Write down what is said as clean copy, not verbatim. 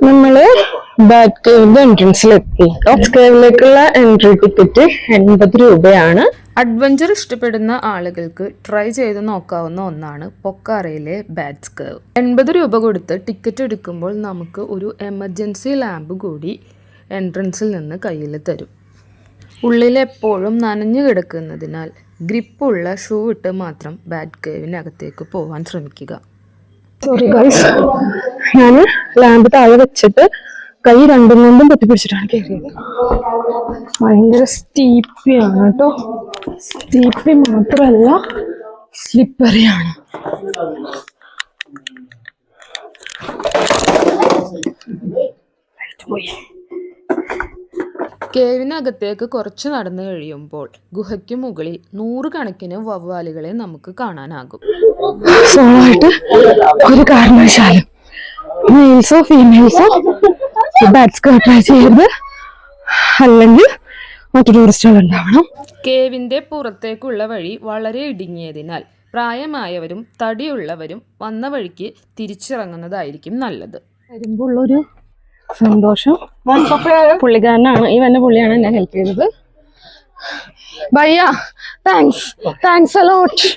നമ്മള് bat കേവിന്റെ എൻട്രൻസിലെത്തി. Bat കേവിലേക്കുള്ള entry ticket 80 രൂപയാണ്. Adventure ഇഷ്ടപ്പെടുന്ന ആളുകൾക്ക് ട്രൈ ചെയ്ത് നോക്കാവുന്ന ഒന്നാണ് പൊക്കാറയിലെ ബാറ്റ്സ് കേവ്. 80 രൂപ കൊടുത്ത് ടിക്കറ്റ് എടുക്കുമ്പോൾ നമുക്ക് ഒരു എമർജൻസി ലാമ്പ് കൂടി എൻട്രൻസിൽ നിന്ന് കയ്യിൽ തരും. ഉള്ളിൽ എപ്പോഴും നനഞ്ഞു കിടക്കുന്നതിനാൽ ഗ്രിപ്പുള്ള ഷൂ ഇട്ട് മാത്രം ബാറ്റ് കേവിനകത്തേക്ക് പോവാൻ ശ്രമിക്കുക. സോറി ഗൈസ്, ഞാൻ ലാമ്പ് താഴെ വെച്ചിട്ട് കൈ രണ്ടും കൊണ്ടും പൊത്തിപ്പിടിച്ചിട്ടാണ് കയറിയത്. ഭയങ്കര സ്റ്റീപ്പിയാണ് കേട്ടോ. സ്റ്റീപ്പി മാത്രമല്ല സ്ലിപ്പറിയാണ്. പോയി. കേവിനകത്തേക്ക് കുറച്ച് നടന്നു കഴിയുമ്പോൾ ഗുഹയ്ക്ക് മുകളിൽ 100 കണക്കിന് വവ്വാലുകളെ നമുക്ക് കാണാനാകും. സോളായിട്ട് ഒരു കാരണവശാലും മെയിൽസോ ഫീമെയിൽസോ ബാറ്റ്സ് കേവ് ട്രൈ ചെയ്യരുത്, അല്ലെങ്കിൽ മറ്റു ടൂറിസ്റ്റുകൾ ഉണ്ടാവണം. കേവിന്റെ പുറത്തേക്കുള്ള വഴി വളരെ ഇടുങ്ങിയതിനാൽ പ്രായമായവരും തടിയുള്ളവരും വന്ന വഴിക്ക് തിരിച്ചിറങ്ങുന്നതായിരിക്കും നല്ലത്. വരുമ്പോൾ ഉള്ളൊരു സന്തോഷം. പുള്ളിക്കാരനാണ്, ഈ വന്ന പുള്ളിയാണ് എന്നെ ഹെൽപ്പ് ചെയ്തത്. ഭയ്യ, താങ്ക്സ് അലോട്ട്.